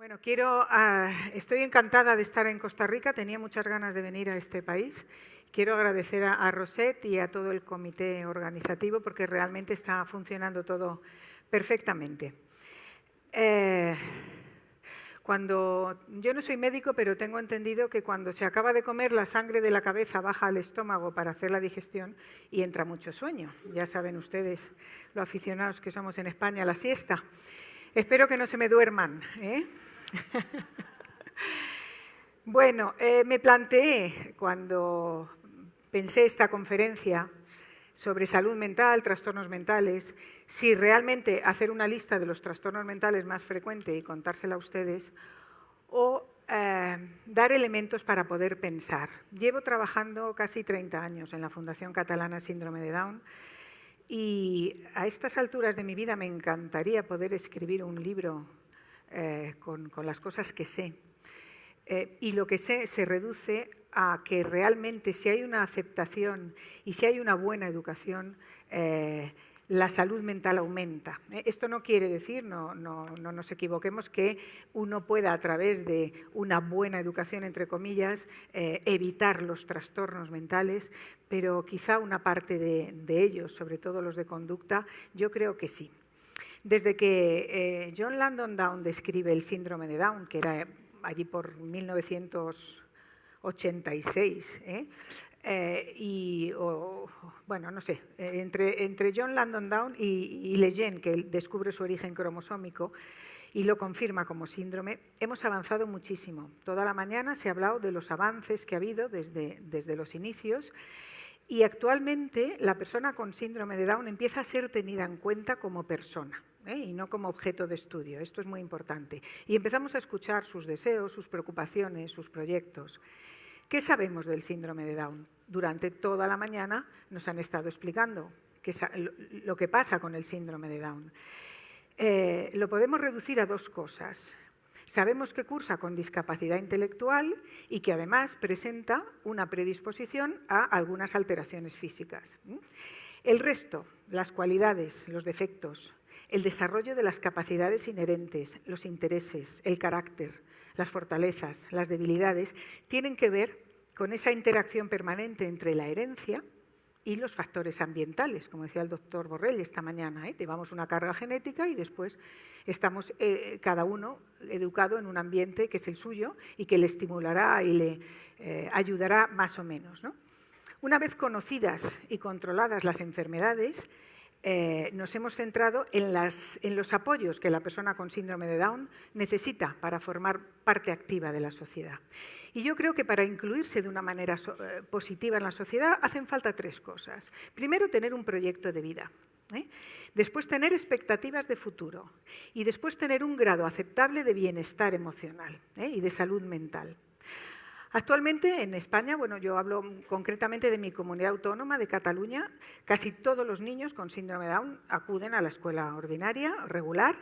Bueno, estoy encantada de estar en Costa Rica, tenía muchas ganas de venir a este país. Quiero agradecer a Rosette y a todo el comité organizativo porque realmente está funcionando todo perfectamente. Yo no soy médico, pero tengo entendido que cuando se acaba de comer, la sangre de la cabeza baja al estómago para hacer la digestión y entra mucho sueño. Ya saben ustedes, lo aficionados que somos en España a la siesta. Espero que no se me duerman, ¿eh? Bueno, me planteé cuando pensé esta conferencia sobre salud mental, trastornos mentales, si realmente hacer una lista de los trastornos mentales más frecuentes y contársela a ustedes o dar elementos para poder pensar. Llevo trabajando casi 30 años en la Fundación Catalana Síndrome de Down y a estas alturas de mi vida me encantaría poder escribir un libro con las cosas que sé. Y lo que sé se reduce a que realmente si hay una aceptación y si hay una buena educación, la salud mental aumenta. Esto no quiere decir, no nos equivoquemos, que uno pueda a través de una buena educación, entre comillas, evitar los trastornos mentales, pero quizá una parte de ellos, sobre todo los de conducta, yo creo que sí. Desde que John Langdon Down describe el síndrome de Down, que era allí por 1986, entre John Langdon Down y Lejeune, que descubre su origen cromosómico y lo confirma como síndrome, hemos avanzado muchísimo. Toda la mañana se ha hablado de los avances que ha habido desde los inicios y actualmente la persona con síndrome de Down empieza a ser tenida en cuenta como persona. Y no como objeto de estudio. Esto es muy importante. Y empezamos a escuchar sus deseos, sus preocupaciones, sus proyectos. ¿Qué sabemos del síndrome de Down? Durante toda la mañana nos han estado explicando lo que pasa con el síndrome de Down. Lo podemos reducir a dos cosas. Sabemos que cursa con discapacidad intelectual y que además presenta una predisposición a algunas alteraciones físicas. El resto, las cualidades, los defectos, el desarrollo de las capacidades inherentes, los intereses, el carácter, las fortalezas, las debilidades, tienen que ver con esa interacción permanente entre la herencia y los factores ambientales, como decía el doctor Borrell esta mañana. Llevamos una carga genética y después estamos cada uno educado en un ambiente que es el suyo y que le estimulará y le ayudará más o menos, ¿no? Una vez conocidas y controladas las enfermedades, nos hemos centrado en los apoyos que la persona con síndrome de Down necesita para formar parte activa de la sociedad. Y yo creo que para incluirse de una manera positiva en la sociedad hacen falta tres cosas. Primero, tener un proyecto de vida. Después, tener expectativas de futuro. Y después, tener un grado aceptable de bienestar emocional y de salud mental. Actualmente en España, bueno, yo hablo concretamente de mi comunidad autónoma de Cataluña, casi todos los niños con síndrome de Down acuden a la escuela ordinaria, regular,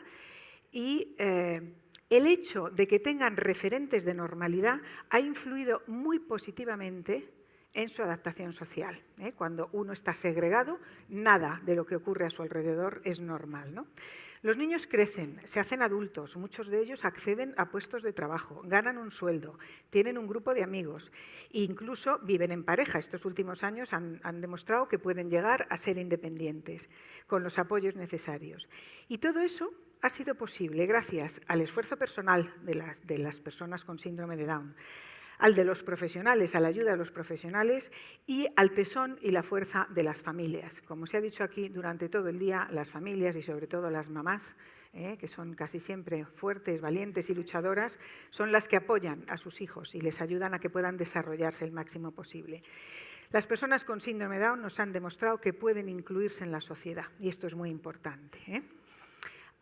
y el hecho de que tengan referentes de normalidad ha influido muy positivamente en su adaptación social. Cuando uno está segregado, nada de lo que ocurre a su alrededor es normal, ¿no? Los niños crecen, se hacen adultos, muchos de ellos acceden a puestos de trabajo, ganan un sueldo, tienen un grupo de amigos e incluso viven en pareja. Estos últimos años han demostrado que pueden llegar a ser independientes con los apoyos necesarios. Y todo eso ha sido posible gracias al esfuerzo personal de las personas con síndrome de Down, al de los profesionales, a la ayuda de los profesionales y al tesón y la fuerza de las familias. Como se ha dicho aquí durante todo el día, las familias y sobre todo las mamás, que son casi siempre fuertes, valientes y luchadoras, son las que apoyan a sus hijos y les ayudan a que puedan desarrollarse el máximo posible. Las personas con síndrome de Down nos han demostrado que pueden incluirse en la sociedad y esto es muy importante.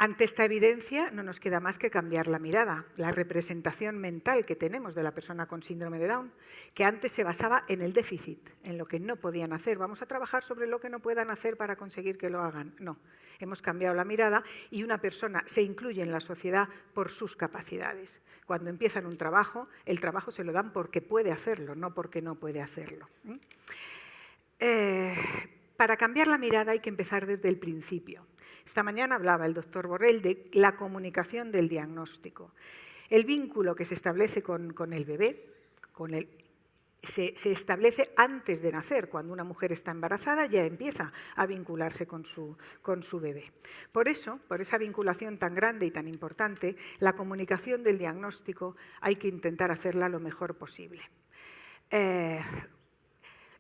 Ante esta evidencia no nos queda más que cambiar la mirada, la representación mental que tenemos de la persona con síndrome de Down, que antes se basaba en el déficit, en lo que no podían hacer. Vamos a trabajar sobre lo que no puedan hacer para conseguir que lo hagan. No, hemos cambiado la mirada y una persona se incluye en la sociedad por sus capacidades. Cuando empiezan un trabajo, el trabajo se lo dan porque puede hacerlo, no porque no puede hacerlo. Para cambiar la mirada hay que empezar desde el principio. Esta mañana hablaba el doctor Borrell de la comunicación del diagnóstico. El vínculo que se establece con el bebé, se establece antes de nacer. Cuando una mujer está embarazada ya empieza a vincularse con su bebé. Por eso, por esa vinculación tan grande y tan importante, la comunicación del diagnóstico hay que intentar hacerla lo mejor posible.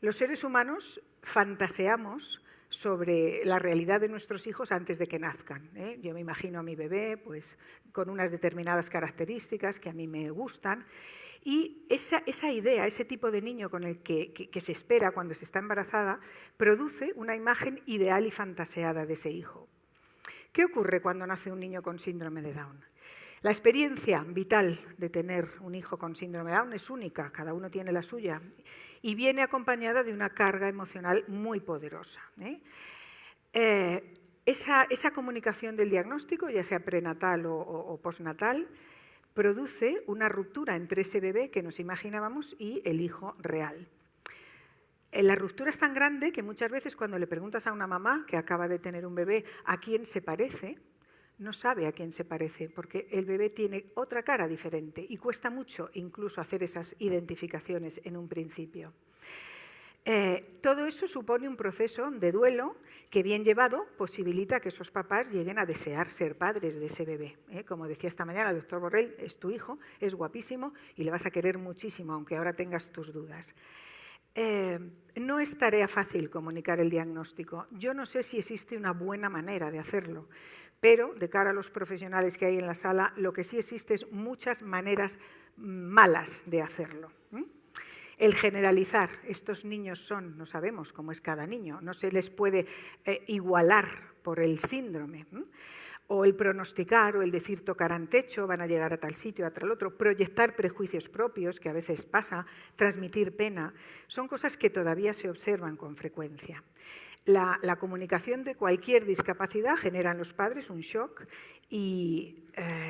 Los seres humanos fantaseamos sobre la realidad de nuestros hijos antes de que nazcan. Yo me imagino a mi bebé pues, con unas determinadas características que a mí me gustan, y esa idea, ese tipo de niño con el que se espera cuando se está embarazada, produce una imagen ideal y fantaseada de ese hijo. ¿Qué ocurre cuando nace un niño con síndrome de Down? La experiencia vital de tener un hijo con síndrome de Down es única, cada uno tiene la suya, y viene acompañada de una carga emocional muy poderosa. Esa comunicación del diagnóstico, ya sea prenatal o postnatal, produce una ruptura entre ese bebé que nos imaginábamos y el hijo real. La ruptura es tan grande que muchas veces cuando le preguntas a una mamá que acaba de tener un bebé a quién se parece, no sabe a quién se parece, porque el bebé tiene otra cara diferente y cuesta mucho incluso hacer esas identificaciones en un principio. Todo eso supone un proceso de duelo que, bien llevado, posibilita que esos papás lleguen a desear ser padres de ese bebé. Como decía esta mañana el doctor Borrell, es tu hijo, es guapísimo y le vas a querer muchísimo, aunque ahora tengas tus dudas. No es tarea fácil comunicar el diagnóstico. Yo no sé si existe una buena manera de hacerlo, pero de cara a los profesionales que hay en la sala, lo que sí existe es muchas maneras malas de hacerlo. El generalizar, estos niños son, no sabemos cómo es cada niño, no se les puede igualar por el síndrome. O el pronosticar o el decir tocarán techo, van a llegar a tal sitio, a tal otro, proyectar prejuicios propios, que a veces pasa, transmitir pena, son cosas que todavía se observan con frecuencia. La comunicación de cualquier discapacidad genera en los padres un shock y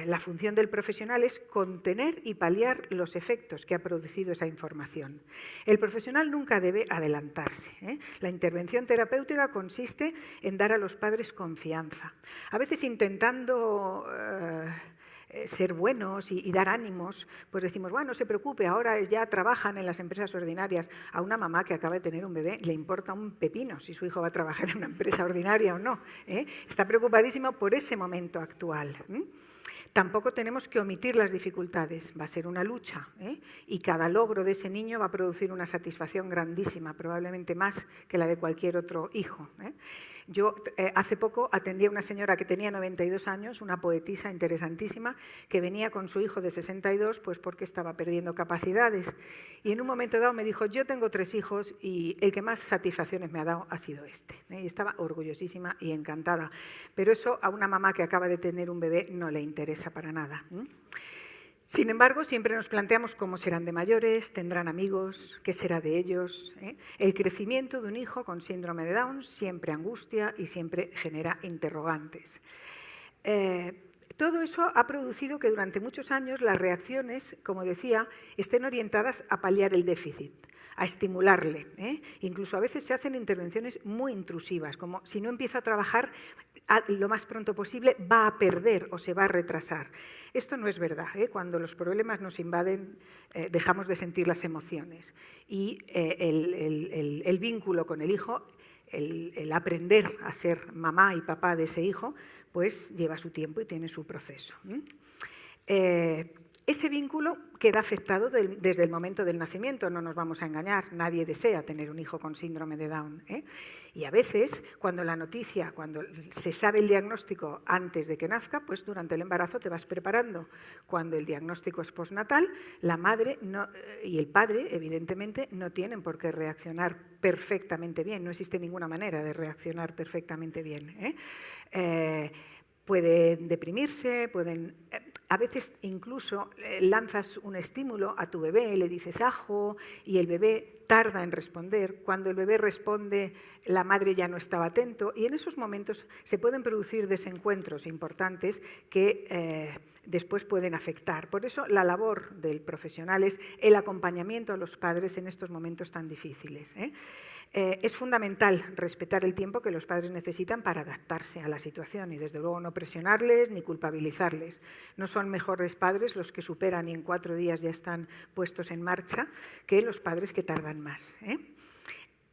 la función del profesional es contener y paliar los efectos que ha producido esa información. El profesional nunca debe adelantarse. La intervención terapéutica consiste en dar a los padres confianza. A veces intentando ser buenos y dar ánimos, pues decimos, bueno, no se preocupe, ahora ya trabajan en las empresas ordinarias. A una mamá que acaba de tener un bebé le importa un pepino si su hijo va a trabajar en una empresa ordinaria o no. Está preocupadísima por ese momento actual. Tampoco tenemos que omitir las dificultades, va a ser una lucha, y cada logro de ese niño va a producir una satisfacción grandísima, probablemente más que la de cualquier otro hijo. Yo hace poco atendí a una señora que tenía 92 años, una poetisa interesantísima, que venía con su hijo de 62 pues porque estaba perdiendo capacidades. Y en un momento dado me dijo, yo tengo 3 hijos y el que más satisfacciones me ha dado ha sido este. Y estaba orgullosísima y encantada. Pero eso a una mamá que acaba de tener un bebé no le interesa para nada. Sin embargo, siempre nos planteamos cómo serán de mayores, tendrán amigos, qué será de ellos. El crecimiento de un hijo con síndrome de Down siempre angustia y siempre genera interrogantes. Todo eso ha producido que durante muchos años las reacciones, como decía, estén orientadas a paliar el déficit, a estimularle. Incluso a veces se hacen intervenciones muy intrusivas, como si no empieza a trabajar lo más pronto posible va a perder o se va a retrasar. Esto no es verdad. Cuando los problemas nos invaden dejamos de sentir las emociones y el vínculo con el hijo, el aprender a ser mamá y papá de ese hijo, pues lleva su tiempo y tiene su proceso. Ese vínculo queda afectado desde el momento del nacimiento, no nos vamos a engañar, nadie desea tener un hijo con síndrome de Down. Y a veces, cuando se sabe el diagnóstico antes de que nazca, pues durante el embarazo te vas preparando. Cuando el diagnóstico es postnatal, la madre y el padre, evidentemente, no tienen por qué reaccionar perfectamente bien, no existe ninguna manera de reaccionar perfectamente bien. Pueden deprimirse, a veces incluso lanzas un estímulo a tu bebé, le dices ajo y el bebé tarda en responder. Cuando el bebé responde, la madre ya no estaba atento y en esos momentos se pueden producir desencuentros importantes que después pueden afectar. Por eso la labor del profesional es el acompañamiento a los padres en estos momentos tan difíciles. Es fundamental respetar el tiempo que los padres necesitan para adaptarse a la situación y desde luego no presionarles ni culpabilizarles. No son mejores padres los que superan y en 4 días ya están puestos en marcha que los padres que tardan más.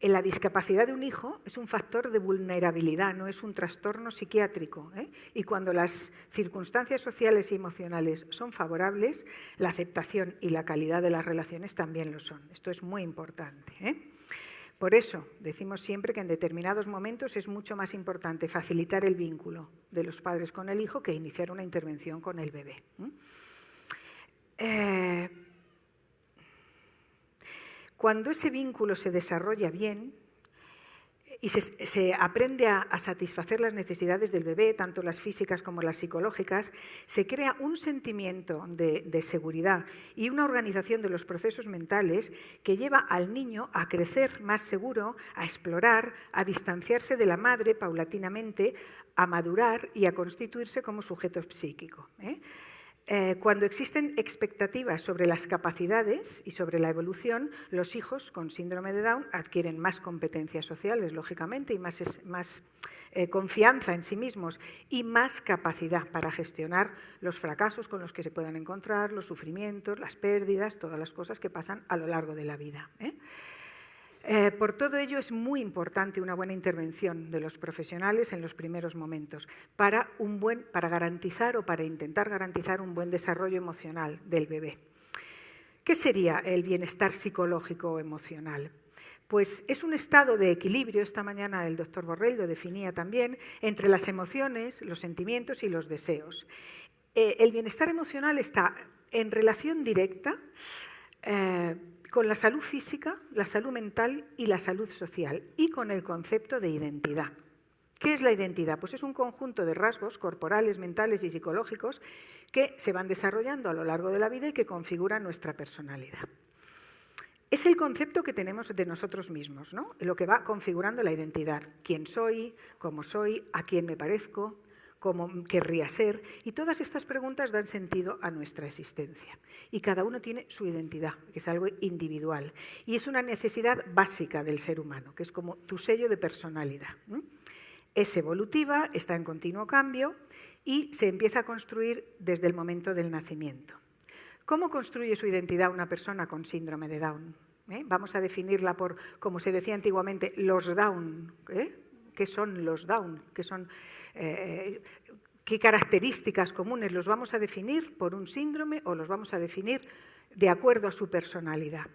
La discapacidad de un hijo es un factor de vulnerabilidad, no es un trastorno psiquiátrico. Y cuando las circunstancias sociales y emocionales son favorables, la aceptación y la calidad de las relaciones también lo son. Esto es muy importante. Por eso decimos siempre que en determinados momentos es mucho más importante facilitar el vínculo de los padres con el hijo que iniciar una intervención con el bebé. Cuando ese vínculo se desarrolla bien y se aprende a satisfacer las necesidades del bebé, tanto las físicas como las psicológicas, se crea un sentimiento de seguridad y una organización de los procesos mentales que lleva al niño a crecer más seguro, a explorar, a distanciarse de la madre paulatinamente, a madurar y a constituirse como sujeto psíquico. Cuando existen expectativas sobre las capacidades y sobre la evolución, los hijos con síndrome de Down adquieren más competencias sociales, lógicamente, y más confianza en sí mismos y más capacidad para gestionar los fracasos con los que se puedan encontrar, los sufrimientos, las pérdidas, todas las cosas que pasan a lo largo de la vida. Por todo ello es muy importante una buena intervención de los profesionales en los primeros momentos para garantizar o para intentar garantizar un buen desarrollo emocional del bebé. ¿Qué sería el bienestar psicológico o emocional? Pues es un estado de equilibrio, esta mañana el doctor Borrell lo definía también, entre las emociones, los sentimientos y los deseos. El bienestar emocional está en relación directa con la salud física, la salud mental y la salud social, y con el concepto de identidad. ¿Qué es la identidad? Pues es un conjunto de rasgos corporales, mentales y psicológicos que se van desarrollando a lo largo de la vida y que configuran nuestra personalidad. Es el concepto que tenemos de nosotros mismos, ¿no? Lo que va configurando la identidad. ¿Quién soy? ¿Cómo soy? ¿A quién me parezco? ¿Cómo querría ser? Y todas estas preguntas dan sentido a nuestra existencia. Y cada uno tiene su identidad, que es algo individual. Y es una necesidad básica del ser humano, que es como tu sello de personalidad. Es evolutiva, está en continuo cambio y se empieza a construir desde el momento del nacimiento. ¿Cómo construye su identidad una persona con síndrome de Down? Vamos a definirla por, como se decía antiguamente, los Down. ¿Qué son los Down? ¿Qué características comunes los vamos a definir por un síndrome o los vamos a definir de acuerdo a su personalidad?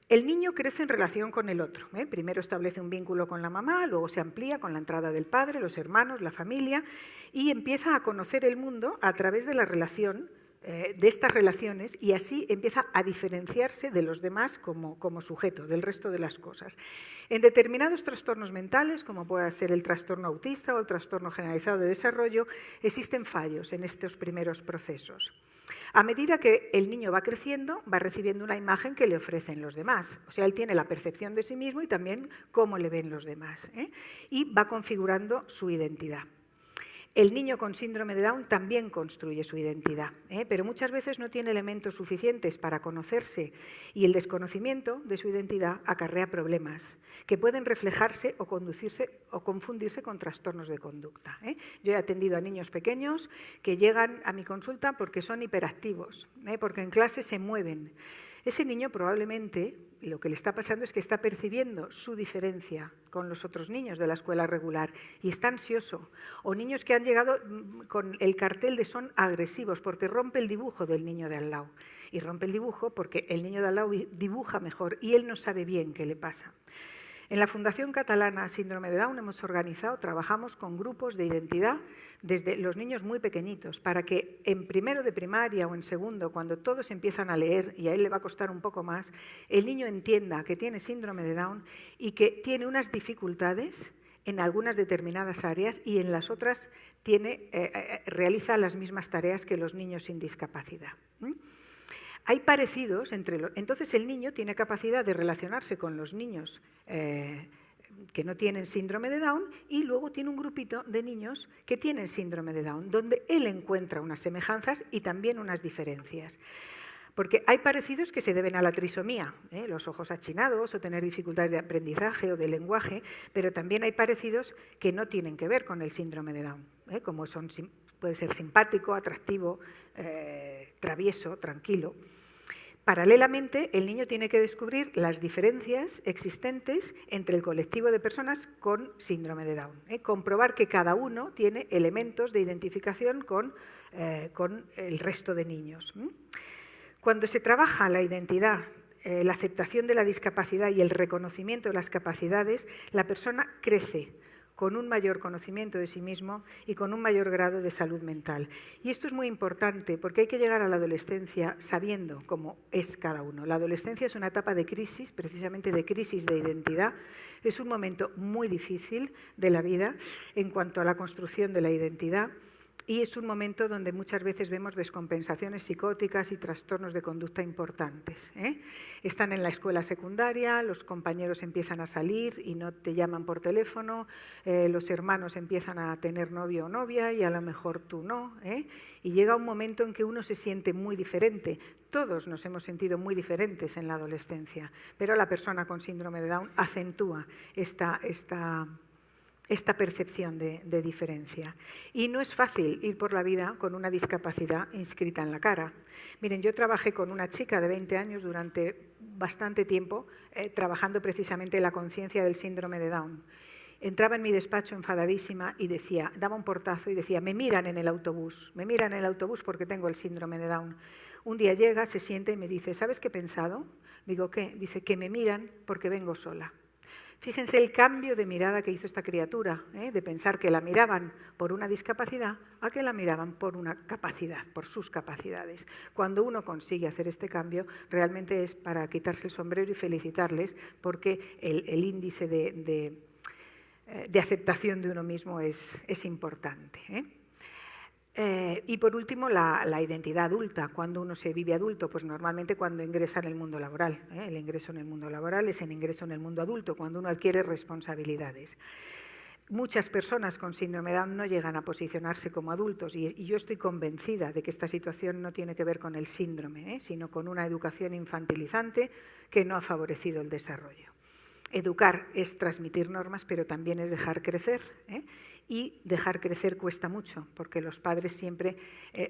El niño crece en relación con el otro. Primero establece un vínculo con la mamá, luego se amplía con la entrada del padre, los hermanos, la familia, y empieza a conocer el mundo a través de la relación, de estas relaciones, y así empieza a diferenciarse de los demás como sujeto, del resto de las cosas. En determinados trastornos mentales, como puede ser el trastorno autista o el trastorno generalizado de desarrollo, existen fallos en estos primeros procesos. A medida que el niño va creciendo, va recibiendo una imagen que le ofrecen los demás. O sea, él tiene la percepción de sí mismo y también cómo le ven los demás. Y va configurando su identidad. El niño con síndrome de Down también construye su identidad, pero muchas veces no tiene elementos suficientes para conocerse y el desconocimiento de su identidad acarrea problemas que pueden reflejarse o confundirse con trastornos de conducta. Yo he atendido a niños pequeños que llegan a mi consulta porque son hiperactivos, porque en clase se mueven. Ese niño probablemente lo que le está pasando es que está percibiendo su diferencia con los otros niños de la escuela regular y está ansioso. O niños que han llegado con el cartel de son agresivos porque rompe el dibujo del niño de al lado. Y rompe el dibujo porque el niño de al lado dibuja mejor y él no sabe bien qué le pasa. En la Fundación Catalana Síndrome de Down trabajamos con grupos de identidad desde los niños muy pequeñitos, para que en primero de primaria o en segundo, cuando todos empiezan a leer y a él le va a costar un poco más, el niño entienda que tiene síndrome de Down y que tiene unas dificultades en algunas determinadas áreas y en las otras realiza las mismas tareas que los niños sin discapacidad. Hay parecidos entonces el niño tiene capacidad de relacionarse con los niños que no tienen síndrome de Down y luego tiene un grupito de niños que tienen síndrome de Down, donde él encuentra unas semejanzas y también unas diferencias. Porque hay parecidos que se deben a la trisomía, los ojos achinados o tener dificultades de aprendizaje o de lenguaje, pero también hay parecidos que no tienen que ver con el síndrome de Down, como puede ser simpático, atractivo, travieso, tranquilo. Paralelamente, el niño tiene que descubrir las diferencias existentes entre el colectivo de personas con síndrome de Down. Comprobar que cada uno tiene elementos de identificación con el resto de niños. Cuando se trabaja la identidad, la aceptación de la discapacidad y el reconocimiento de las capacidades, la persona crece con un mayor conocimiento de sí mismo y con un mayor grado de salud mental. Y esto es muy importante porque hay que llegar a la adolescencia sabiendo cómo es cada uno. La adolescencia es una etapa de crisis, precisamente de crisis de identidad. Es un momento muy difícil de la vida en cuanto a la construcción de la identidad. Y es un momento donde muchas veces vemos descompensaciones psicóticas y trastornos de conducta importantes. Están en la escuela secundaria, los compañeros empiezan a salir y no te llaman por teléfono, los hermanos empiezan a tener novio o novia y a lo mejor tú no. Y llega un momento en que uno se siente muy diferente. Todos nos hemos sentido muy diferentes en la adolescencia, pero la persona con síndrome de Down acentúa esta percepción de diferencia. Y no es fácil ir por la vida con una discapacidad inscrita en la cara. Miren, yo trabajé con una chica de 20 años durante bastante tiempo, trabajando precisamente en la conciencia del síndrome de Down. Entraba en mi despacho enfadadísima y decía, daba un portazo y decía, me miran en el autobús porque tengo el síndrome de Down. Un día llega, se siente y me dice, ¿sabes qué he pensado? Digo, ¿qué? Dice, que me miran porque vengo sola. Fíjense el cambio de mirada que hizo esta criatura, de pensar que la miraban por una discapacidad a que la miraban por una capacidad, por sus capacidades. Cuando uno consigue hacer este cambio, realmente es para quitarse el sombrero y felicitarles porque el índice de aceptación de uno mismo es importante. Y por último, la identidad adulta. Cuando uno se vive adulto, pues normalmente cuando ingresa en el mundo laboral. El ingreso en el mundo laboral es el ingreso en el mundo adulto, cuando uno adquiere responsabilidades. Muchas personas con síndrome de Down no llegan a posicionarse como adultos y yo estoy convencida de que esta situación no tiene que ver con el síndrome, sino con una educación infantilizante que no ha favorecido el desarrollo. Educar es transmitir normas, pero también es dejar crecer. Y dejar crecer cuesta mucho, porque los padres siempre,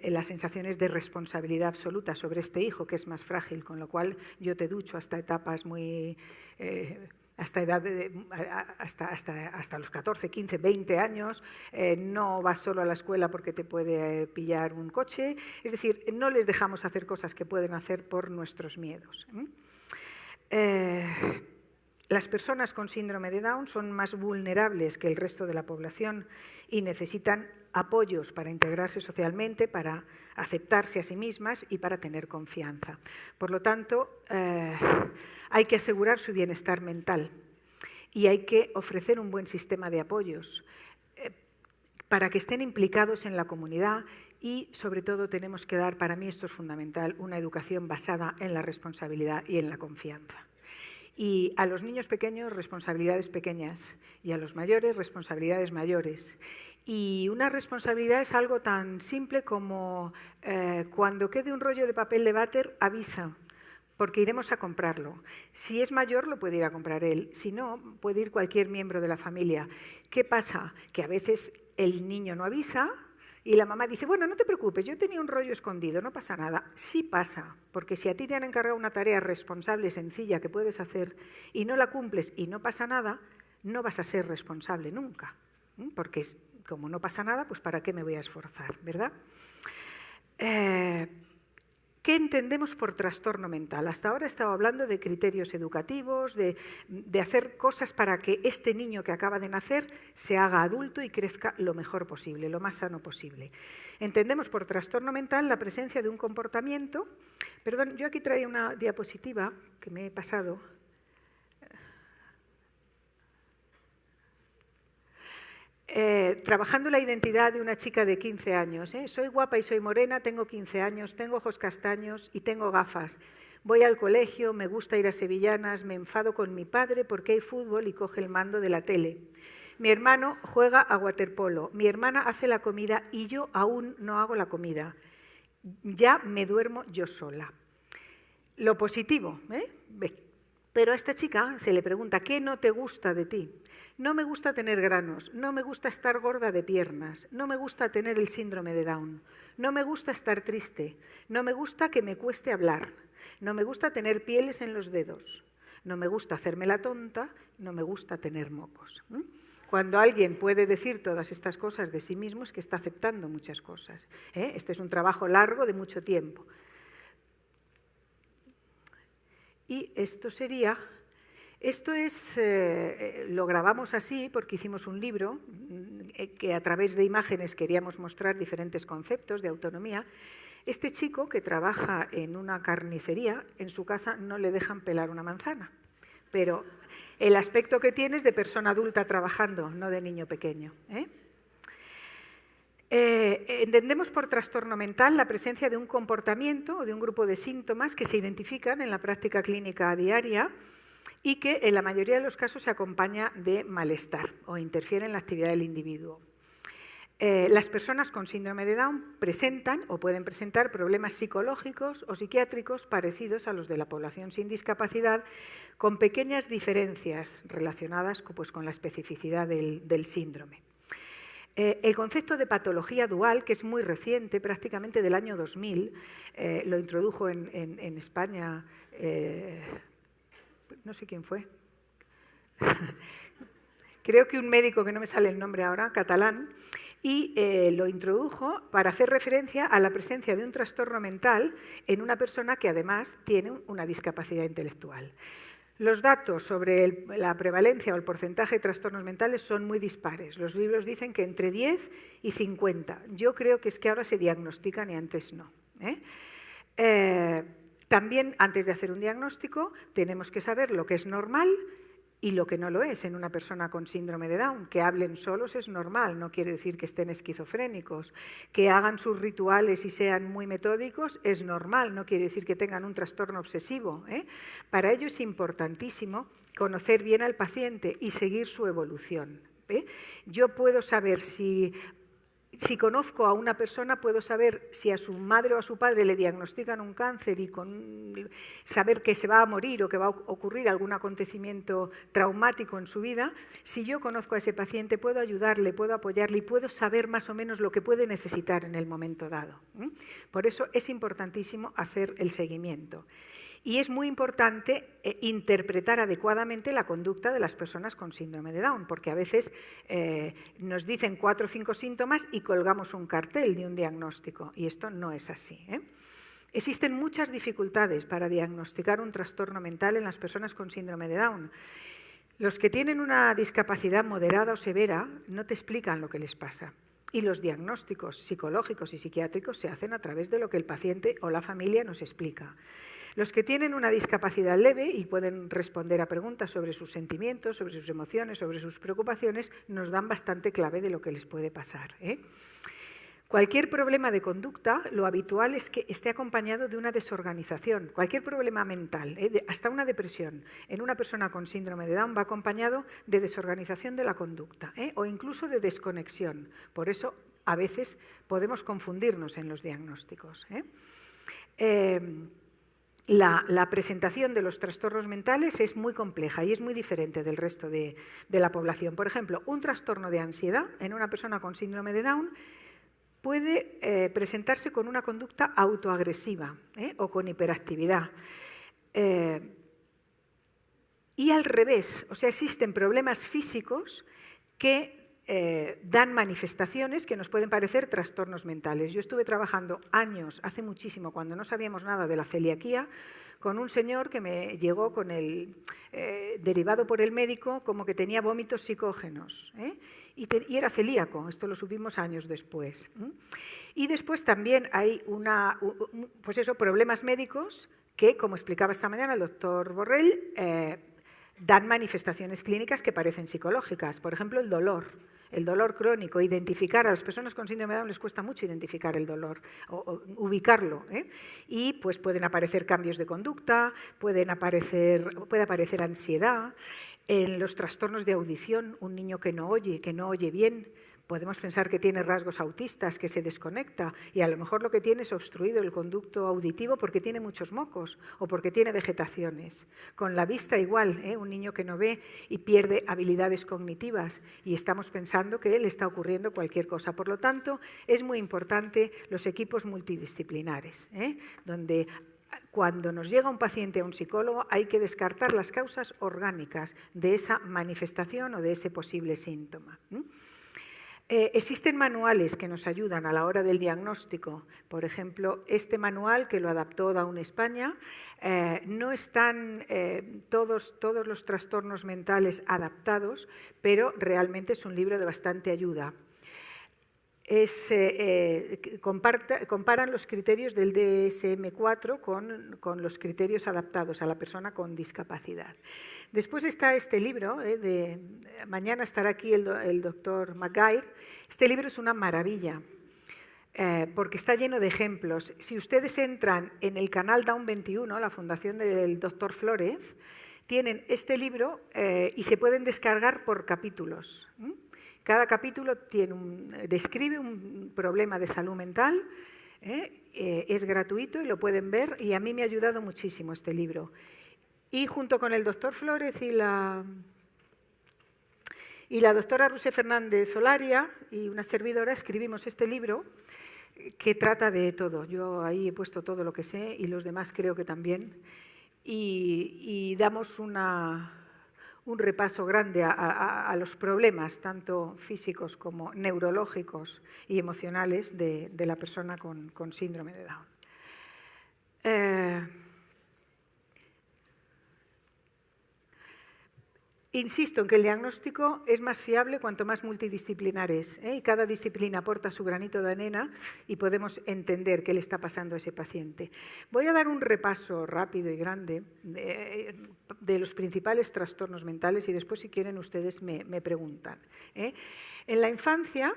la sensación es de responsabilidad absoluta sobre este hijo, que es más frágil, con lo cual yo te ducho hasta etapas muy... hasta los 14, 15, 20 años, no vas solo a la escuela porque te puede pillar un coche. Es decir, no les dejamos hacer cosas que pueden hacer por nuestros miedos. Las personas con síndrome de Down son más vulnerables que el resto de la población y necesitan apoyos para integrarse socialmente, para aceptarse a sí mismas y para tener confianza. Por lo tanto, hay que asegurar su bienestar mental y hay que ofrecer un buen sistema de apoyos para que estén implicados en la comunidad y, sobre todo, tenemos que dar, para mí esto es fundamental, una educación basada en la responsabilidad y en la confianza. Y a los niños pequeños, responsabilidades pequeñas, y a los mayores, responsabilidades mayores. Y una responsabilidad es algo tan simple como cuando quede un rollo de papel de váter, avisa, porque iremos a comprarlo. Si es mayor, lo puede ir a comprar él. Si no, puede ir cualquier miembro de la familia. ¿Qué pasa? Que a veces el niño no avisa y la mamá dice, bueno, no te preocupes, yo tenía un rollo escondido, no pasa nada. Sí pasa, porque si a ti te han encargado una tarea responsable, sencilla, que puedes hacer y no la cumples y no pasa nada, no vas a ser responsable nunca. Porque como no pasa nada, pues ¿para qué me voy a esforzar? ¿Verdad? ¿Qué entendemos por trastorno mental? Hasta ahora he estado hablando de criterios educativos, de hacer cosas para que este niño que acaba de nacer se haga adulto y crezca lo mejor posible, lo más sano posible. Entendemos por trastorno mental la presencia de un comportamiento. Perdón, yo aquí traía una diapositiva que me he pasado. Trabajando la identidad de una chica de 15 años. Soy guapa y soy morena, tengo 15 años, tengo ojos castaños y tengo gafas. Voy al colegio, me gusta ir a sevillanas, me enfado con mi padre porque hay fútbol y coge el mando de la tele. Mi hermano juega a waterpolo, mi hermana hace la comida y yo aún no hago la comida. Ya me duermo yo sola. Lo positivo, pero a esta chica se le pregunta, ¿qué no te gusta de ti? No me gusta tener granos, no me gusta estar gorda de piernas, no me gusta tener el síndrome de Down, no me gusta estar triste, no me gusta que me cueste hablar, no me gusta tener pieles en los dedos, no me gusta hacerme la tonta, no me gusta tener mocos. Cuando alguien puede decir todas estas cosas de sí mismo es que está aceptando muchas cosas. Este es un trabajo largo de mucho tiempo. Y esto lo grabamos así porque hicimos un libro que a través de imágenes queríamos mostrar diferentes conceptos de autonomía. Este chico que trabaja en una carnicería, en su casa no le dejan pelar una manzana, pero el aspecto que tiene es de persona adulta trabajando, no de niño pequeño. Entendemos por trastorno mental la presencia de un comportamiento o de un grupo de síntomas que se identifican en la práctica clínica diaria y que en la mayoría de los casos se acompaña de malestar o interfiere en la actividad del individuo. Las personas con síndrome de Down presentan o pueden presentar problemas psicológicos o psiquiátricos parecidos a los de la población sin discapacidad, con pequeñas diferencias relacionadas con la especificidad del síndrome. El concepto de patología dual, que es muy reciente, prácticamente del año 2000, lo introdujo en España, no sé quién fue, creo que un médico que no me sale el nombre ahora, catalán, y lo introdujo para hacer referencia a la presencia de un trastorno mental en una persona que además tiene una discapacidad intelectual. Los datos sobre la prevalencia o el porcentaje de trastornos mentales son muy dispares. Los libros dicen que entre 10 y 50. Yo creo que es que ahora se diagnostican y antes no. También, antes de hacer un diagnóstico, tenemos que saber lo que es normal y lo que no lo es en una persona con síndrome de Down. Que hablen solos es normal, no quiere decir que estén esquizofrénicos. Que hagan sus rituales y sean muy metódicos es normal, no quiere decir que tengan un trastorno obsesivo. Para ello es importantísimo conocer bien al paciente y seguir su evolución. Yo puedo saber si conozco a una persona, puedo saber si a su madre o a su padre le diagnostican un cáncer y saber que se va a morir o que va a ocurrir algún acontecimiento traumático en su vida. Si yo conozco a ese paciente, puedo ayudarle, puedo apoyarle y puedo saber más o menos lo que puede necesitar en el momento dado. Por eso es importantísimo hacer el seguimiento. Y es muy importante interpretar adecuadamente la conducta de las personas con síndrome de Down, porque a veces nos dicen 4 o 5 síntomas y colgamos un cartel de un diagnóstico, y esto no es así. Existen muchas dificultades para diagnosticar un trastorno mental en las personas con síndrome de Down. Los que tienen una discapacidad moderada o severa no te explican lo que les pasa. Y los diagnósticos psicológicos y psiquiátricos se hacen a través de lo que el paciente o la familia nos explica. Los que tienen una discapacidad leve y pueden responder a preguntas sobre sus sentimientos, sobre sus emociones, sobre sus preocupaciones, nos dan bastante clave de lo que les puede pasar. Cualquier problema de conducta, lo habitual es que esté acompañado de una desorganización. Cualquier problema mental, hasta una depresión, en una persona con síndrome de Down va acompañado de desorganización de la conducta o incluso de desconexión. Por eso, a veces, podemos confundirnos en los diagnósticos. La presentación de los trastornos mentales es muy compleja y es muy diferente del resto de la población. Por ejemplo, un trastorno de ansiedad en una persona con síndrome de Down puede presentarse con una conducta autoagresiva o con hiperactividad. Y al revés, o sea, existen problemas físicos que dan manifestaciones que nos pueden parecer trastornos mentales. Yo estuve trabajando años, hace muchísimo, cuando no sabíamos nada de la celiaquía, con un señor que me llegó con el derivado por el médico como que tenía vómitos psicógenos y era celíaco, esto lo supimos años después. Y después también hay problemas médicos que, como explicaba esta mañana el doctor Borrell, dan manifestaciones clínicas que parecen psicológicas. Por ejemplo, el dolor crónico. Identificar a las personas con síndrome de Down les cuesta mucho identificar el dolor o ubicarlo. Y pues pueden aparecer cambios de conducta, puede aparecer ansiedad. En los trastornos de audición, un niño que no oye bien, Podemos pensar que tiene rasgos autistas, que se desconecta y a lo mejor lo que tiene es obstruido el conducto auditivo porque tiene muchos mocos o porque tiene vegetaciones. Con la vista igual, un niño que no ve y pierde habilidades cognitivas y estamos pensando que le está ocurriendo cualquier cosa. Por lo tanto, es muy importante los equipos multidisciplinares, donde cuando nos llega un paciente a un psicólogo hay que descartar las causas orgánicas de esa manifestación o de ese posible síntoma. Existen manuales que nos ayudan a la hora del diagnóstico. Por ejemplo, este manual que lo adaptó Down España, no están todos los trastornos mentales adaptados, pero realmente es un libro de bastante ayuda. Comparan los criterios del DSM-4 con los criterios adaptados a la persona con discapacidad. Después está este libro, mañana estará aquí el doctor McGuire. Este libro es una maravilla, porque está lleno de ejemplos. Si ustedes entran en el canal Down 21, la fundación del doctor Flórez, tienen este libro y se pueden descargar por capítulos. Cada capítulo describe un problema de salud mental, es gratuito y lo pueden ver, y a mí me ha ayudado muchísimo este libro. Y junto con el doctor Flórez y la doctora Ruse Fernández Solaria y una servidora escribimos este libro que trata de todo. Yo ahí he puesto todo lo que sé y los demás creo que también. Y damos un repaso grande a los problemas, tanto físicos como neurológicos y emocionales de la persona con síndrome de Down. Insisto en que el diagnóstico es más fiable cuanto más multidisciplinar es, y cada disciplina aporta su granito de arena y podemos entender qué le está pasando a ese paciente. Voy a dar un repaso rápido y grande de los principales trastornos mentales y después, si quieren, ustedes me preguntan. En la infancia,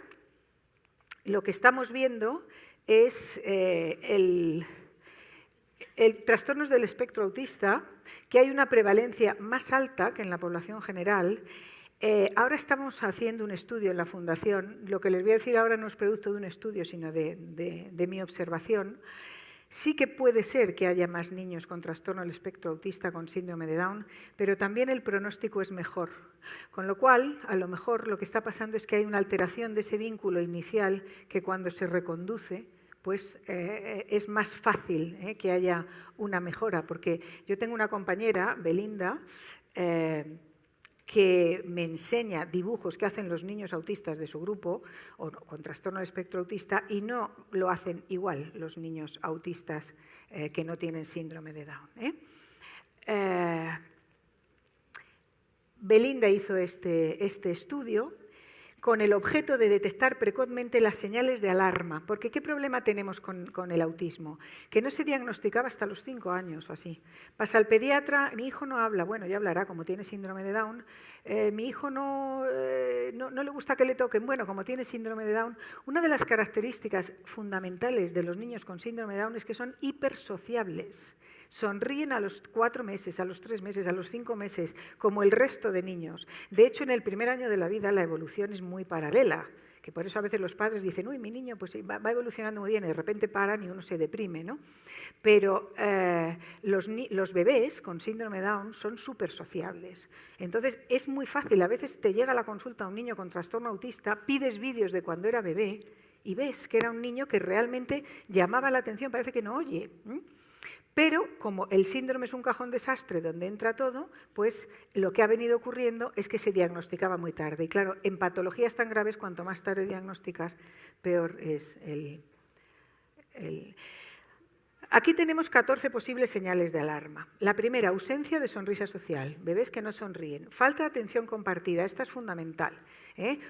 lo que estamos viendo es trastornos del espectro autista, que hay una prevalencia más alta que en la población general. Ahora estamos haciendo un estudio en la Fundación. Lo que les voy a decir ahora no es producto de un estudio, sino de mi observación. Sí que puede ser que haya más niños con trastorno del espectro autista con síndrome de Down, pero también el pronóstico es mejor. Con lo cual, a lo mejor lo que está pasando es que hay una alteración de ese vínculo inicial que cuando se reconduce, pues es más fácil que haya una mejora, porque yo tengo una compañera, Belinda, que me enseña dibujos que hacen los niños autistas de su grupo o con trastorno del espectro autista y no lo hacen igual los niños autistas que no tienen síndrome de Down. Belinda hizo este estudio con el objeto de detectar precozmente las señales de alarma. Porque ¿qué problema tenemos con el autismo? Que no se diagnosticaba hasta los 5 años o así. Pasa al pediatra, mi hijo no habla, bueno, ya hablará, como tiene síndrome de Down. Mi hijo no le gusta que le toquen, bueno, como tiene síndrome de Down. Una de las características fundamentales de los niños con síndrome de Down es que son hipersociables. Sonríen a los 4 meses, a los 3 meses, a los 5 meses, como el resto de niños. De hecho, en el primer año de la vida la evolución es muy paralela, que por eso a veces los padres dicen, uy, mi niño pues va evolucionando muy bien, y de repente paran y uno se deprime, ¿no? Pero los bebés con síndrome de Down son súper sociables. Entonces, es muy fácil. A veces te llega a la consulta un niño con trastorno autista, pides vídeos de cuando era bebé y ves que era un niño que realmente llamaba la atención, parece que no oye. Pero como el síndrome es un cajón desastre donde entra todo, pues lo que ha venido ocurriendo es que se diagnosticaba muy tarde. Y claro, en patologías tan graves, cuanto más tarde diagnosticas, peor es el... Aquí tenemos 14 posibles señales de alarma. La primera, ausencia de sonrisa social, bebés que no sonríen. Falta de atención compartida, esta es fundamental.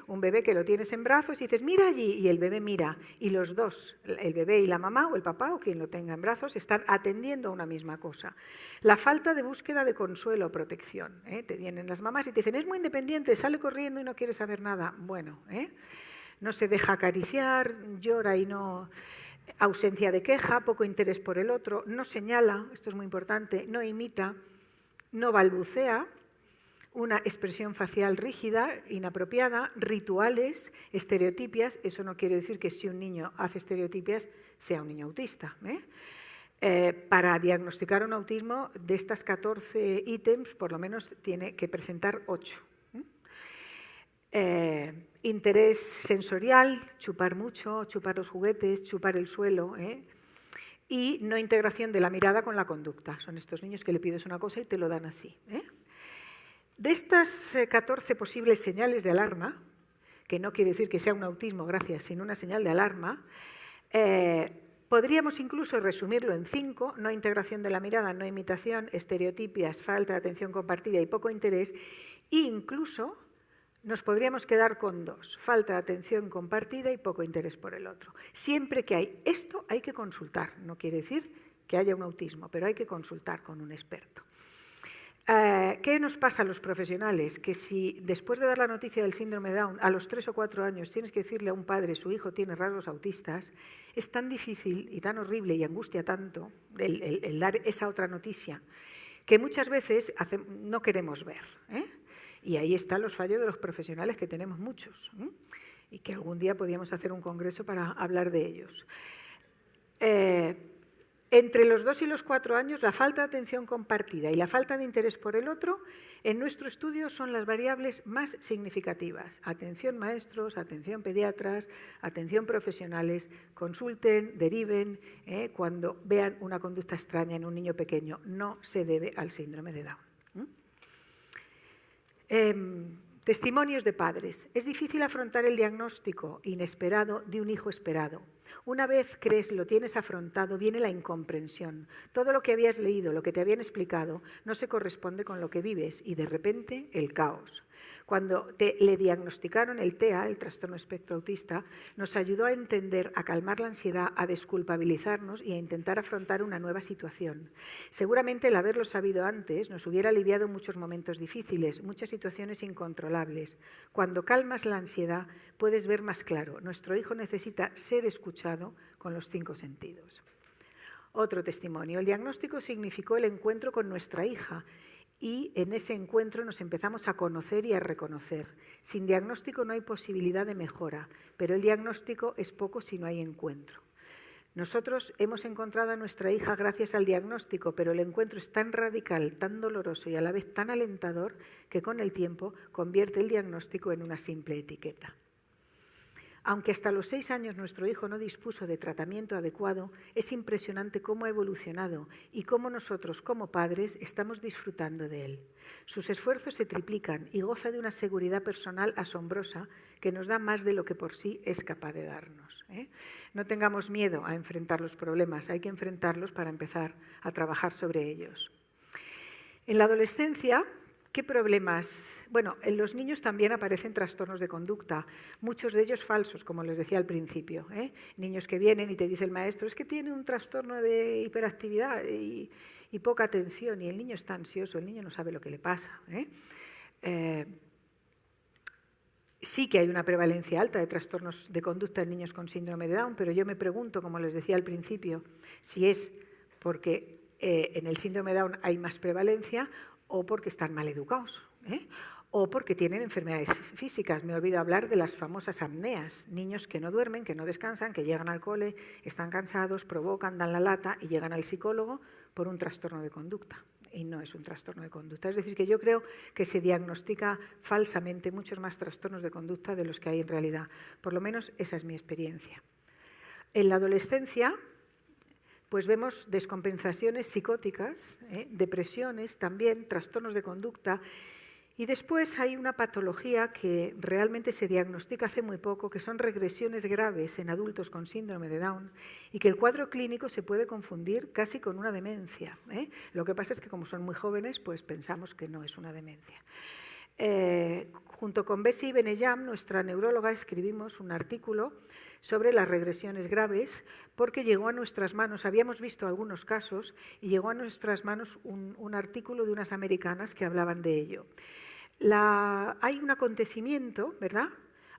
Un bebé que lo tienes en brazos y dices, mira allí, y el bebé mira. Y los dos, el bebé y la mamá o el papá o quien lo tenga en brazos, están atendiendo a una misma cosa. La falta de búsqueda de consuelo o protección. Te vienen las mamás y te dicen, es muy independiente, sale corriendo y no quiere saber nada. Bueno, no se deja acariciar, llora y no... Ausencia de queja, poco interés por el otro, no señala, esto es muy importante, no imita, no balbucea, una expresión facial rígida, inapropiada, rituales, estereotipias. Eso no quiere decir que si un niño hace estereotipias sea un niño autista. Para diagnosticar un autismo, de estas 14 ítems, por lo menos tiene que presentar 8. Interés sensorial, chupar mucho, chupar los juguetes, chupar el suelo, y no integración de la mirada con la conducta. Son estos niños que le pides una cosa y te lo dan así. De estas 14 posibles señales de alarma, que no quiere decir que sea un autismo, gracias, sino una señal de alarma, podríamos incluso resumirlo en 5, no integración de la mirada, no imitación, estereotipias, falta de atención compartida y poco interés, e incluso nos podríamos quedar con 2, falta de atención compartida y poco interés por el otro. Siempre que hay esto hay que consultar, no quiere decir que haya un autismo, pero hay que consultar con un experto. ¿Qué nos pasa a los profesionales? Que si después de dar la noticia del síndrome de Down a los 3 o 4 años tienes que decirle a un padre su hijo tiene rasgos autistas, es tan difícil y tan horrible y angustia tanto el dar esa otra noticia que muchas veces no queremos ver. Y ahí están los fallos de los profesionales, que tenemos muchos, y que algún día podríamos hacer un congreso para hablar de ellos. Entre los 2 y los 4 años, la falta de atención compartida y la falta de interés por el otro, en nuestro estudio son las variables más significativas. Atención maestros, atención pediatras, atención profesionales, consulten, deriven, cuando vean una conducta extraña en un niño pequeño. No se debe al síndrome de Down. Testimonios de padres. Es difícil afrontar el diagnóstico inesperado de un hijo esperado. Una vez crees lo tienes afrontado, viene la incomprensión. Todo lo que habías leído, lo que te habían explicado, no se corresponde con lo que vives y de repente el caos. Cuando le diagnosticaron el TEA, el trastorno espectro autista, nos ayudó a entender, a calmar la ansiedad, a desculpabilizarnos y a intentar afrontar una nueva situación. Seguramente el haberlo sabido antes nos hubiera aliviado muchos momentos difíciles, muchas situaciones incontrolables. Cuando calmas la ansiedad, puedes ver más claro. Nuestro hijo necesita ser escuchado con los 5 sentidos. Otro testimonio. El diagnóstico significó el encuentro con nuestra hija y en ese encuentro nos empezamos a conocer y a reconocer. Sin diagnóstico no hay posibilidad de mejora, pero el diagnóstico es poco si no hay encuentro. Nosotros hemos encontrado a nuestra hija gracias al diagnóstico, pero el encuentro es tan radical, tan doloroso y a la vez tan alentador que con el tiempo convierte el diagnóstico en una simple etiqueta. Aunque hasta los 6 años nuestro hijo no dispuso de tratamiento adecuado, es impresionante cómo ha evolucionado y cómo nosotros, como padres, estamos disfrutando de él. Sus esfuerzos se triplican y goza de una seguridad personal asombrosa que nos da más de lo que por sí es capaz de darnos. No tengamos miedo a enfrentar los problemas, hay que enfrentarlos para empezar a trabajar sobre ellos. En la adolescencia, ¿qué problemas? Bueno, en los niños también aparecen trastornos de conducta, muchos de ellos falsos, como les decía al principio. Niños que vienen y te dice el maestro, es que tiene un trastorno de hiperactividad y poca atención, y el niño está ansioso, el niño no sabe lo que le pasa. Sí que hay una prevalencia alta de trastornos de conducta en niños con síndrome de Down, pero yo me pregunto, como les decía al principio, si es porque en el síndrome de Down hay más prevalencia o porque están mal educados, o porque tienen enfermedades físicas. Me olvido hablar de las famosas apneas, niños que no duermen, que no descansan, que llegan al cole, están cansados, provocan, dan la lata y llegan al psicólogo por un trastorno de conducta. Y no es un trastorno de conducta. Es decir, que yo creo que se diagnostica falsamente muchos más trastornos de conducta de los que hay en realidad. Por lo menos esa es mi experiencia. En la adolescencia, pues vemos descompensaciones psicóticas, depresiones también, trastornos de conducta. Y después hay una patología que realmente se diagnostica hace muy poco, que son regresiones graves en adultos con síndrome de Down y que el cuadro clínico se puede confundir casi con una demencia. Lo que pasa es que como son muy jóvenes, pues pensamos que no es una demencia. Junto con Bessie Beneyam, nuestra neuróloga, escribimos un artículo sobre las regresiones graves porque llegó a nuestras manos, habíamos visto algunos casos y llegó a nuestras manos un artículo de unas americanas que hablaban de ello. Hay un acontecimiento, ¿verdad?,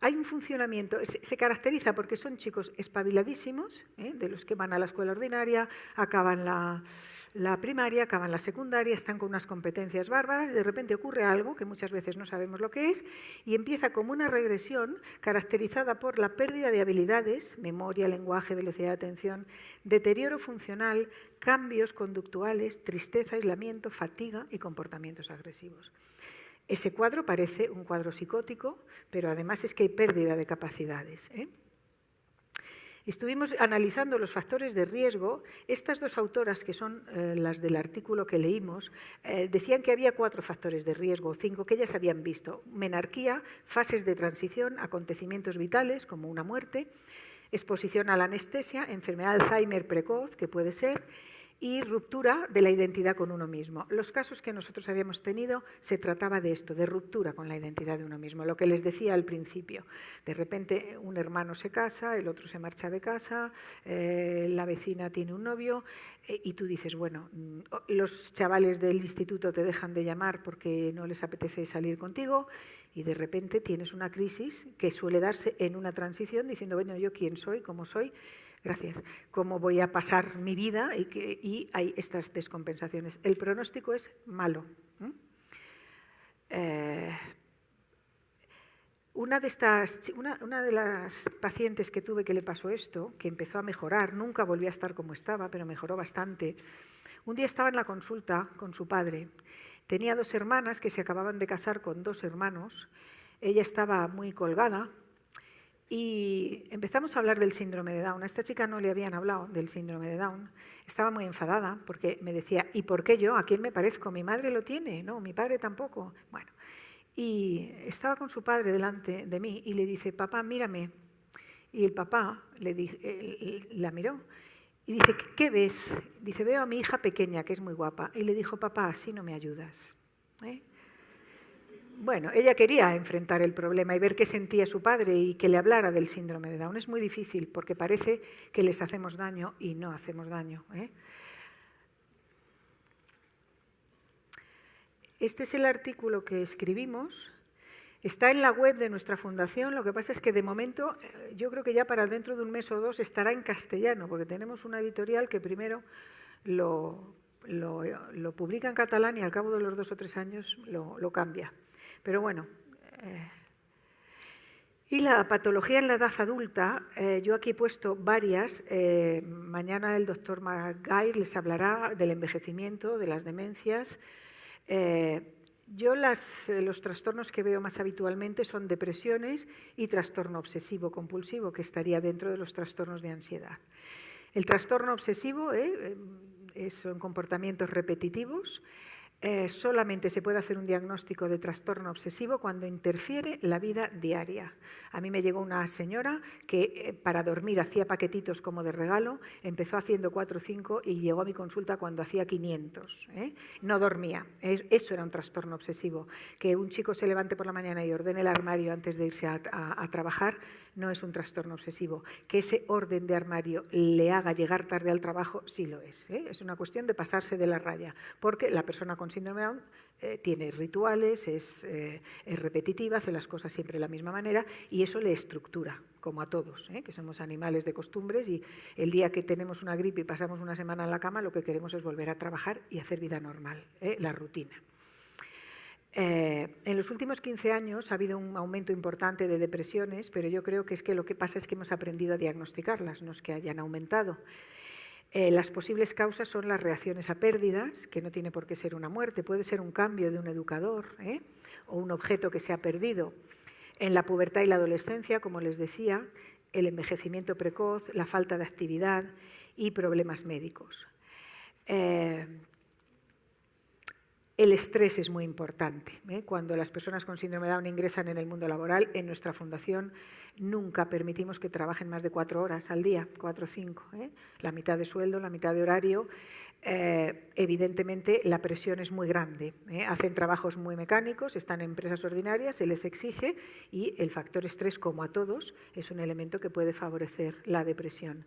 Hay un funcionamiento, se caracteriza porque son chicos espabiladísimos, de los que van a la escuela ordinaria, acaban la primaria, acaban la secundaria, están con unas competencias bárbaras, y de repente ocurre algo que muchas veces no sabemos lo que es, y empieza como una regresión caracterizada por la pérdida de habilidades, memoria, lenguaje, velocidad de atención, deterioro funcional, cambios conductuales, tristeza, aislamiento, fatiga y comportamientos agresivos. Ese cuadro parece un cuadro psicótico, pero además es que hay pérdida de capacidades. Estuvimos analizando los factores de riesgo. Estas dos autoras, que son las del artículo que leímos, decían que había 4 factores de riesgo, 5 que ellas habían visto. Menarquía, fases de transición, acontecimientos vitales, como una muerte, exposición a la anestesia, enfermedad de Alzheimer precoz, que puede ser, y ruptura de la identidad con uno mismo. Los casos que nosotros habíamos tenido se trataba de esto, de ruptura con la identidad de uno mismo, lo que les decía al principio. De repente un hermano se casa, el otro se marcha de casa, la vecina tiene un novio y tú dices, bueno, los chavales del instituto te dejan de llamar porque no les apetece salir contigo y de repente tienes una crisis que suele darse en una transición diciendo, bueno, ¿yo quién soy? ¿Cómo soy? Gracias. ¿Cómo voy a pasar mi vida? Y hay estas descompensaciones. El pronóstico es malo. Una de las pacientes que tuve que le pasó esto, que empezó a mejorar, nunca volvió a estar como estaba, pero mejoró bastante. Un día estaba en la consulta con su padre. Tenía 2 hermanas que se acababan de casar con 2 hermanos. Ella estaba muy colgada. Y empezamos a hablar del síndrome de Down. A esta chica no le habían hablado del síndrome de Down. Estaba muy enfadada porque me decía, ¿y por qué yo? ¿A quién me parezco? ¿Mi madre lo tiene? No, mi padre tampoco. Bueno, y estaba con su padre delante de mí y le dice, papá, mírame. Y el papá la miró y dice, ¿qué ves? Dice, veo a mi hija pequeña, que es muy guapa. Y le dijo, papá, así no me ayudas. Bueno, ella quería enfrentar el problema y ver qué sentía su padre y que le hablara del síndrome de Down. Es muy difícil porque parece que les hacemos daño y no hacemos daño. Este es el artículo que escribimos. Está en la web de nuestra fundación. Lo que pasa es que de momento, yo creo que ya para dentro de un mes o 2 estará en castellano, porque tenemos una editorial que primero lo publica en catalán y al cabo de los 2 o 3 años lo cambia. Pero bueno, y la patología en la edad adulta, yo aquí he puesto varias. Mañana el doctor Maguire les hablará del envejecimiento, de las demencias. Yo los trastornos que veo más habitualmente son depresiones y trastorno obsesivo-compulsivo, que estaría dentro de los trastornos de ansiedad. El trastorno obsesivo son comportamientos repetitivos. Solamente se puede hacer un diagnóstico de trastorno obsesivo cuando interfiere la vida diaria. A mí me llegó una señora que para dormir hacía paquetitos como de regalo, empezó haciendo 4 o 5 y llegó a mi consulta cuando hacía 500. No dormía. Eso era un trastorno obsesivo. Que un chico se levante por la mañana y ordene el armario antes de irse a trabajar no es un trastorno obsesivo. Que ese orden de armario le haga llegar tarde al trabajo, sí lo es. Es una cuestión de pasarse de la raya, porque la persona con síndrome de Down tiene rituales, es repetitiva, hace las cosas siempre de la misma manera y eso le estructura, como a todos, que somos animales de costumbres y el día que tenemos una gripe y pasamos una semana en la cama, lo que queremos es volver a trabajar y hacer vida normal, la rutina. En los últimos 15 años ha habido un aumento importante de depresiones, pero yo creo que es que lo que pasa es que hemos aprendido a diagnosticarlas, no es que hayan aumentado. Las posibles causas son las reacciones a pérdidas, que no tiene por qué ser una muerte, puede ser un cambio de un educador o un objeto que se ha perdido. En la pubertad y la adolescencia, como les decía, el envejecimiento precoz, la falta de actividad y problemas médicos. El estrés es muy importante. Cuando las personas con síndrome de Down ingresan en el mundo laboral, en nuestra fundación nunca permitimos que trabajen más de 4 horas al día, 4 o 5. La mitad de sueldo, la mitad de horario. Evidentemente la presión es muy grande. Hacen trabajos muy mecánicos, están en empresas ordinarias, se les exige y el factor estrés, como a todos, es un elemento que puede favorecer la depresión.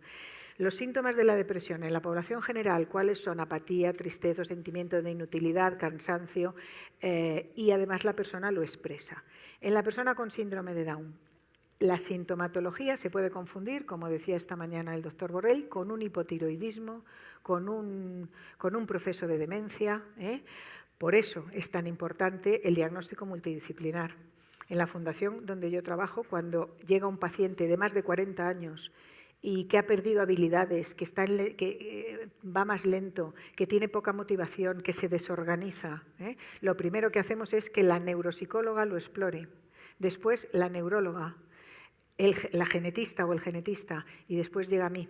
Los síntomas de la depresión en la población general, ¿cuáles son? Apatía, tristeza, sentimiento de inutilidad, cansancio y además la persona lo expresa. En la persona con síndrome de Down, La sintomatología se puede confundir, como decía esta mañana el doctor Borrell, con un hipotiroidismo, con un proceso de demencia. Por eso es tan importante el diagnóstico multidisciplinar. En la fundación donde yo trabajo, cuando llega un paciente de más de 40 años y que ha perdido habilidades, que va más lento, que tiene poca motivación, que se desorganiza, lo primero que hacemos es que la neuropsicóloga lo explore, después la neuróloga, la genetista o el genetista, y después llega a mí.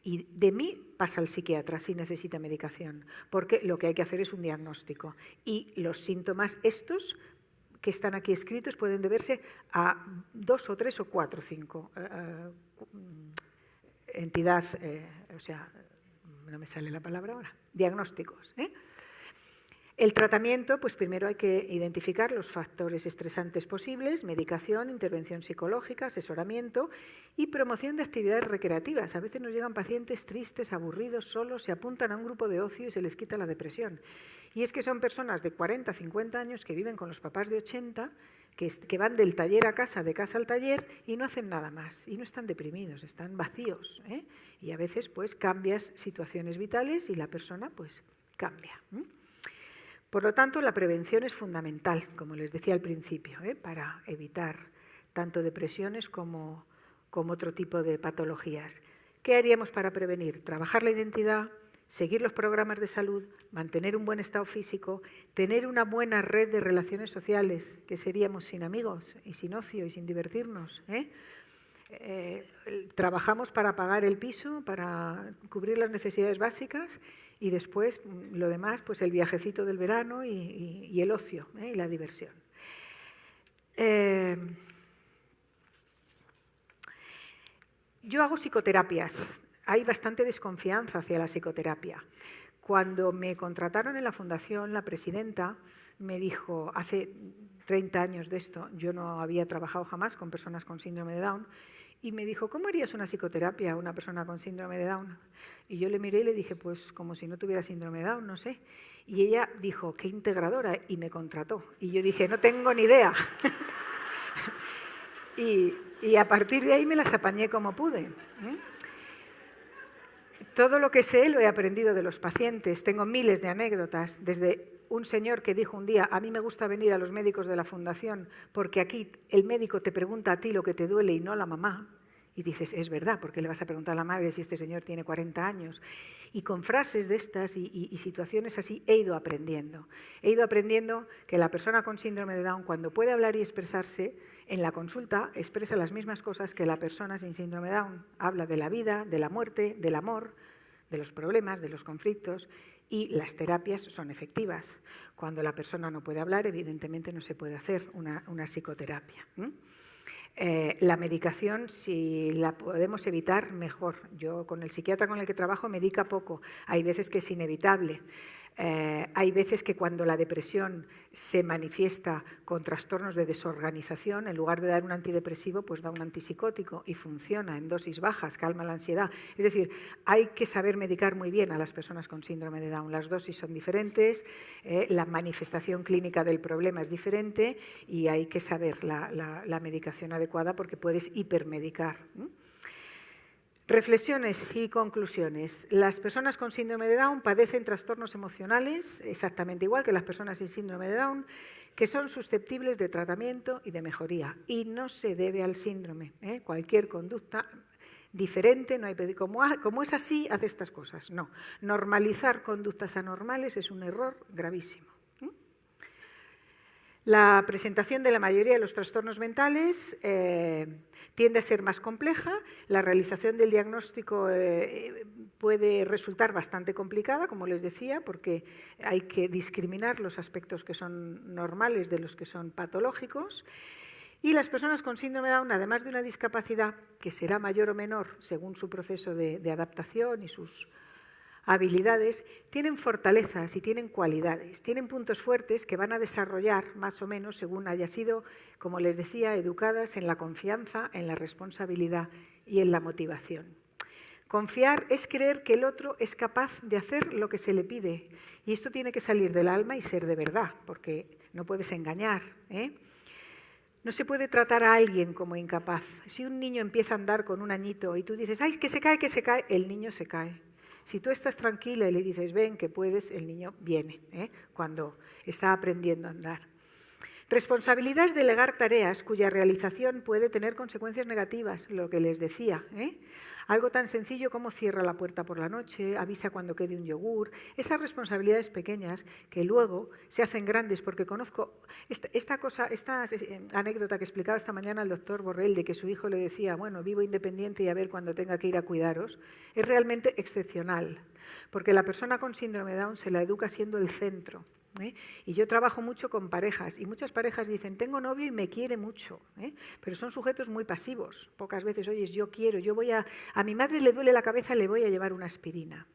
Y de mí pasa al psiquiatra si necesita medicación, porque lo que hay que hacer es un diagnóstico. Y los síntomas estos que están aquí escritos pueden deberse a 2 o 3 o 4 o 5 entidad, o sea, no me sale la palabra ahora, diagnósticos. El tratamiento, pues primero hay que identificar los factores estresantes posibles, medicación, intervención psicológica, asesoramiento y promoción de actividades recreativas. A veces nos llegan pacientes tristes, aburridos, solos, se apuntan a un grupo de ocio y se les quita la depresión. Y es que son personas de 40, 50 años que viven con los papás de 80, que van del taller a casa, de casa al taller y no hacen nada más. Y no están deprimidos, están vacíos. Y a veces pues cambias situaciones vitales y la persona pues cambia. Por lo tanto, la prevención es fundamental, como les decía al principio, para evitar tanto depresiones como otro tipo de patologías. ¿Qué haríamos para prevenir? Trabajar la identidad, seguir los programas de salud, mantener un buen estado físico, tener una buena red de relaciones sociales, que seríamos sin amigos y sin ocio y sin divertirnos. Trabajamos para pagar el piso, para cubrir las necesidades básicas y después lo demás, pues el viajecito del verano y el ocio y la diversión. Yo hago psicoterapias. Hay bastante desconfianza hacia la psicoterapia. Cuando me contrataron en la fundación, la presidenta me dijo, hace 30 años de esto, yo no había trabajado jamás con personas con síndrome de Down, y me dijo, ¿cómo harías una psicoterapia a una persona con síndrome de Down? Y yo le miré y le dije, pues como si no tuviera síndrome de Down, no sé. Y ella dijo, qué integradora, y me contrató. Y yo dije, no tengo ni idea. y a partir de ahí me las apañé como pude. Todo lo que sé lo he aprendido de los pacientes. Tengo miles de anécdotas, desde un señor que dijo un día, a mí me gusta venir a los médicos de la fundación porque aquí el médico te pregunta a ti lo que te duele y no a la mamá. Y dices, es verdad, porque le vas a preguntar a la madre si este señor tiene 40 años. Y con frases de estas y situaciones así he ido aprendiendo. He ido aprendiendo que la persona con síndrome de Down, cuando puede hablar y expresarse, en la consulta expresa las mismas cosas que la persona sin síndrome de Down. Habla de la vida, de la muerte, del amor, de los problemas, de los conflictos, y las terapias son efectivas. Cuando la persona no puede hablar, evidentemente no se puede hacer una psicoterapia. La medicación, si la podemos evitar, mejor. Yo con el psiquiatra con el que trabajo medica poco. Hay veces que es inevitable. Hay veces que cuando la depresión se manifiesta con trastornos de desorganización, en lugar de dar un antidepresivo, pues da un antipsicótico y funciona en dosis bajas, calma la ansiedad. Es decir, hay que saber medicar muy bien a las personas con síndrome de Down. Las dosis son diferentes, la manifestación clínica del problema es diferente y hay que saber la medicación adecuada porque puedes hipermedicar. Reflexiones y conclusiones. Las personas con síndrome de Down padecen trastornos emocionales, exactamente igual que las personas sin síndrome de Down, que son susceptibles de tratamiento y de mejoría. Y no se debe al síndrome. Cualquier conducta diferente, no hay como es así, hace estas cosas. No. Normalizar conductas anormales es un error gravísimo. La presentación de la mayoría de los trastornos mentales tiende a ser más compleja, la realización del diagnóstico puede resultar bastante complicada, como les decía, porque hay que discriminar los aspectos que son normales de los que son patológicos. Y las personas con síndrome de Down, además de una discapacidad que será mayor o menor según su proceso de adaptación y sus habilidades, tienen fortalezas y tienen cualidades, tienen puntos fuertes que van a desarrollar más o menos según haya sido, como les decía, educadas en la confianza, en la responsabilidad y en la motivación. Confiar es creer que el otro es capaz de hacer lo que se le pide y esto tiene que salir del alma y ser de verdad, porque no puedes engañar. No se puede tratar a alguien como incapaz. Si un niño empieza a andar con un añito y tú dices, ¡ay, que se cae!, el niño se cae. Si tú estás tranquila y le dices, ven, que puedes, el niño viene, cuando está aprendiendo a andar. Responsabilidad es delegar tareas cuya realización puede tener consecuencias negativas, lo que les decía. Algo tan sencillo como cierra la puerta por la noche, avisa cuando quede un yogur. Esas responsabilidades pequeñas que luego se hacen grandes, porque conozco esta anécdota que explicaba esta mañana el doctor Borrell, de que su hijo le decía, bueno, vivo independiente y a ver cuando tenga que ir a cuidaros, es realmente excepcional, porque la persona con síndrome de Down se la educa siendo el centro. Y yo trabajo mucho con parejas y muchas parejas dicen, tengo novio y me quiere mucho, pero son sujetos muy pasivos. Pocas veces oyes, yo quiero, yo voy a mi madre le duele la cabeza, le voy a llevar una aspirina.